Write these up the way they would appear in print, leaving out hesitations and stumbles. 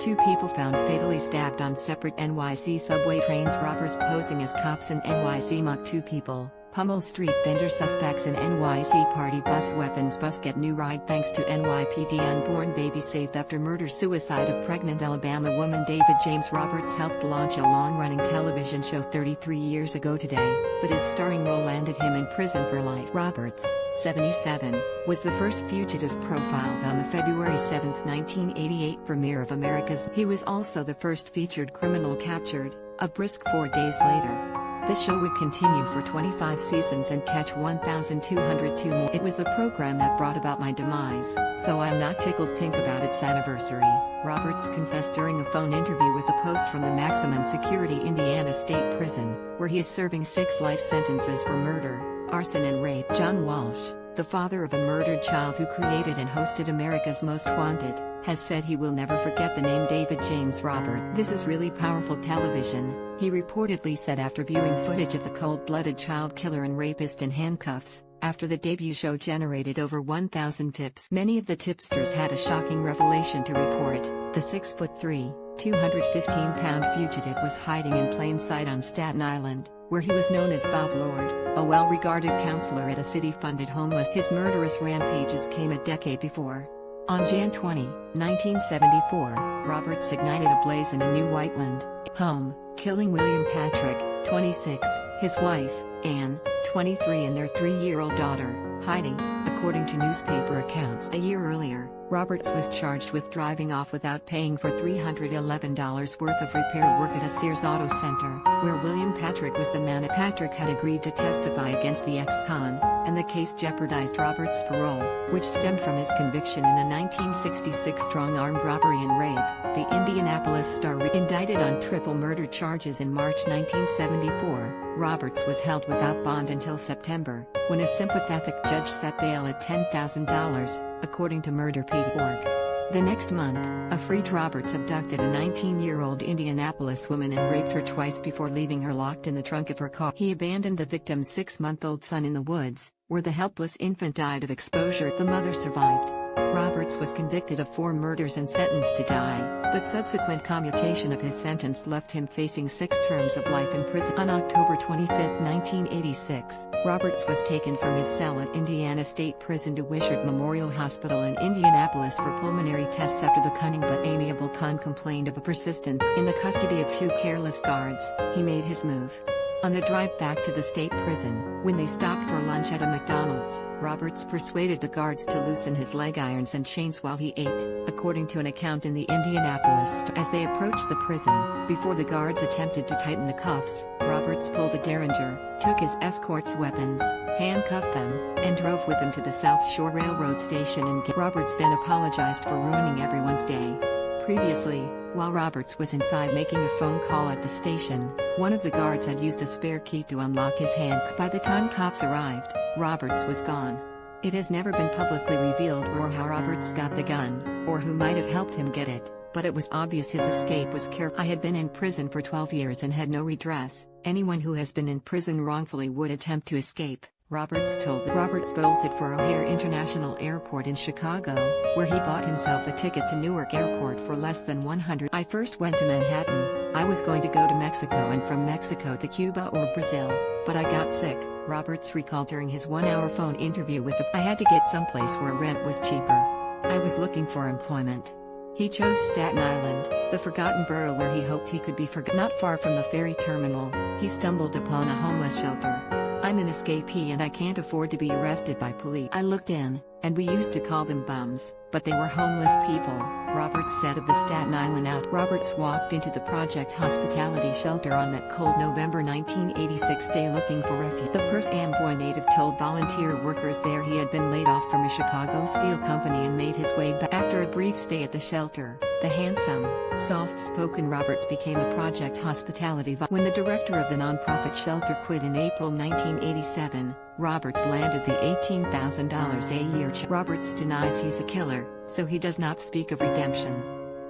Two people found fatally stabbed on separate NYC subway trains. Robbers posing as cops in NYC mock two people. Pummel street vendor suspects in NYC party bus. Weapons bus get new ride thanks to NYPD unborn baby saved after murder. Suicide of pregnant Alabama woman. David James Roberts helped launch a long-running television show 33 years ago today, but his starring role landed him in prison for life. Roberts, 77, was the first fugitive profiled on the February 7, 1988 premiere of America's. He was also the first featured criminal captured, a brisk 4 days later. The show would continue for 25 seasons and catch 1,202 more. It was the program that brought about my demise, so I'm not tickled pink about its anniversary, Roberts confessed during a phone interview with the Post from the maximum security Indiana State Prison, where he is serving 6 life sentences for murder, arson and rape. John Walsh, the father of a murdered child who created and hosted America's Most Wanted, has said he will never forget the name David James Roberts. "This is really powerful television," he reportedly said after viewing footage of the cold-blooded child killer and rapist in handcuffs, after the debut show generated over 1,000 tips. Many of the tipsters had a shocking revelation to report. The 6'3", 215-pound fugitive was hiding in plain sight on Staten Island, where he was known as Bob Lord, a well-regarded counselor at a city-funded homeless. His murderous rampages came a decade before. On Jan 20, 1974, Roberts ignited a blaze in a new Whiteland home, killing William Patrick, 26, his wife, Anne, 23 and their 3-year-old daughter, Heidi, according to newspaper accounts. A year earlier, Roberts was charged with driving off without paying for $311 worth of repair work at a Sears Auto Center, where William Patrick was the man. Patrick had agreed to testify against the ex-con, and the case jeopardized Roberts' parole, which stemmed from his conviction in a 1966 strong-armed robbery and rape. The Indianapolis Star indicted on triple murder charges in March 1974. Roberts was held without bond until September, when a sympathetic judge set bail at $10,000, according to murderpd.org. The next month, a freed Roberts abducted a 19-year-old Indianapolis woman and raped her twice before leaving her locked in the trunk of her car. He abandoned the victim's 6-month-old son in the woods, where the helpless infant died of exposure. The mother survived. Roberts was convicted of 4 murders and sentenced to die, but subsequent commutation of his sentence left him facing 6 terms of life in prison. On October 25, 1986, Roberts was taken from his cell at Indiana State Prison to Wishard Memorial Hospital in Indianapolis for pulmonary tests after the cunning but amiable con complained of a persistent. In the custody of 2 careless guards, he made his move. On the drive back to the state prison, when they stopped for lunch at a McDonald's, Roberts persuaded the guards to loosen his leg irons and chains while he ate, according to an account in the Indianapolis Star. As they approached the prison, before the guards attempted to tighten the cuffs, Roberts pulled a derringer, took his escort's weapons, handcuffed them, and drove with them to the South Shore Railroad station. Roberts then apologized for ruining everyone's day. Previously, while Roberts was inside making a phone call at the station, one of the guards had used a spare key to unlock his hand. By the time cops arrived, Roberts was gone. It has never been publicly revealed or how Roberts got the gun, or who might have helped him get it, but it was obvious his escape was careful. "I had been in prison for 12 years and had no redress. Anyone who has been in prison wrongfully would attempt to escape," Roberts told them. Roberts bolted for O'Hare International Airport in Chicago, where he bought himself a ticket to Newark Airport for less than $100. "I first went to Manhattan. I was going to go to Mexico and from Mexico to Cuba or Brazil, but I got sick," Roberts recalled during his 1-hour phone interview with the. "I had to get someplace where rent was cheaper. I was looking for employment." He chose Staten Island, the forgotten borough where he hoped he could be forgotten. Not far from the ferry terminal, he stumbled upon a homeless shelter. "I'm an escapee and I can't afford to be arrested by police. I looked in, and we used to call them bums, but they were homeless people," Roberts said of the Staten Island out. Roberts walked into the Project Hospitality shelter on that cold November 1986 day looking for refuge. The Perth Amboy native told volunteer workers there he had been laid off from a Chicago steel company and made his way back. After a brief stay at the shelter, the handsome, soft-spoken Roberts became a Project Hospitality when the director of the nonprofit shelter quit in April 1987. Roberts landed the $18,000 a year check. Roberts denies he's a killer, so he does not speak of redemption.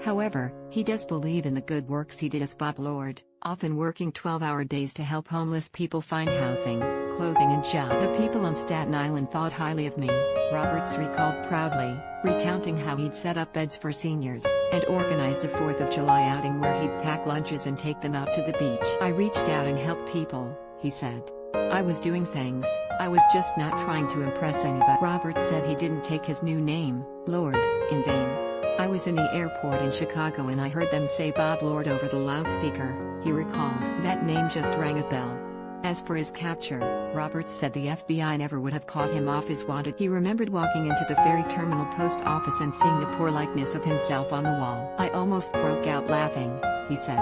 However, he does believe in the good works he did as Bob Lord. often working 12-hour days to help homeless people find housing, clothing and jobs. The people on Staten Island thought highly of me, Roberts recalled proudly, recounting how he'd set up beds for seniors, and organized a 4th of July outing where he'd pack lunches and take them out to the beach. I reached out and helped people, he said. I was doing things, I was just not trying to impress anybody. Roberts said he didn't take his new name, Lord, in vain. I was in the airport in Chicago and I heard them say Bob Lord over the loudspeaker, he recalled. That name just rang a bell. As for his capture, Roberts said the FBI never would have caught him off as wanted. He remembered walking into the ferry terminal post office and seeing the poor likeness of himself on the wall. I almost broke out laughing, he said.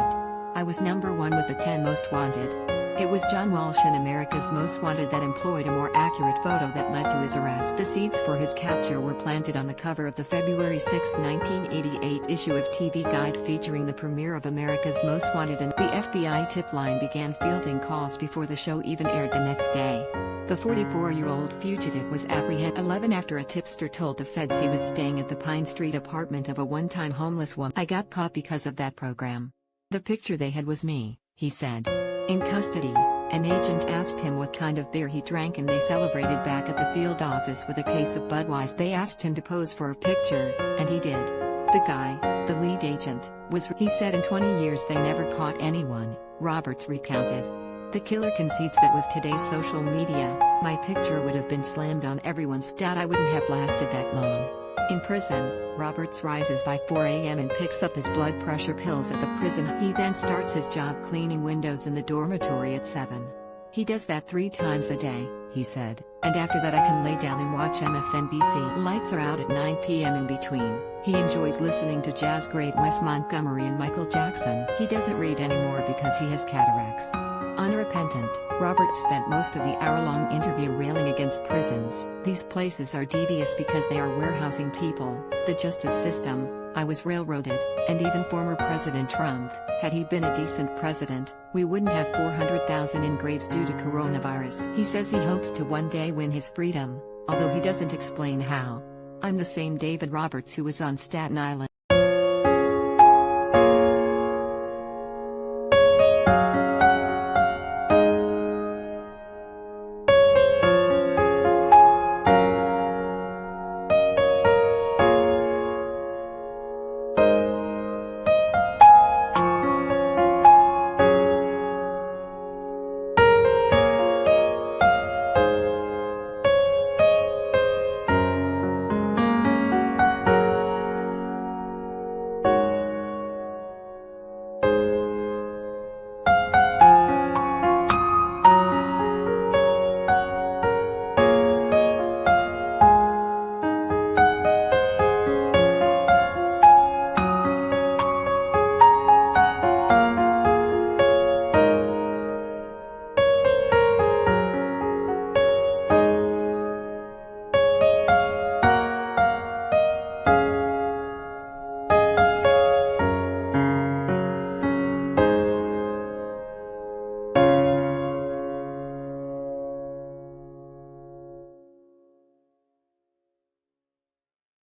I was number 1 with the 10 most wanted. It was John Walsh and America's Most Wanted that employed a more accurate photo that led to his arrest. The seeds for his capture were planted on the cover of the February 6, 1988 issue of TV Guide featuring the premiere of America's Most Wanted, and the FBI tip line began fielding calls before the show even aired the next day. The 44-year-old fugitive was apprehended 11 after a tipster told the feds he was staying at the Pine Street apartment of a one-time homeless woman. I got caught because of that program. The picture they had was me, he said. In custody, an agent asked him what kind of beer he drank and they celebrated back at the field office with a case of Budweiser. They asked him to pose for a picture, and he did. The guy, the lead agent, he said in 20 years they never caught anyone, Roberts recounted. The killer concedes that with today's social media, my picture would have been slammed on everyone's feed. I wouldn't have lasted that long. In prison, Roberts rises by 4 a.m. and picks up his blood pressure pills at the prison. He then starts his job cleaning windows in the dormitory at 7. He does that 3 times a day, he said, and after that I can lay down and watch MSNBC. Lights are out at 9 p.m. in between. He enjoys listening to jazz great Wes Montgomery and Michael Jackson. He doesn't read anymore because he has cataracts. Unrepentant, Roberts spent most of the hour-long interview railing against prisons. These places are devious because they are warehousing people, the justice system. I was railroaded, and even former President Trump, had he been a decent president, we wouldn't have 400,000 in graves due to coronavirus. He says he hopes to one day win his freedom, although he doesn't explain how. I'm the same David Roberts who was on Staten Island.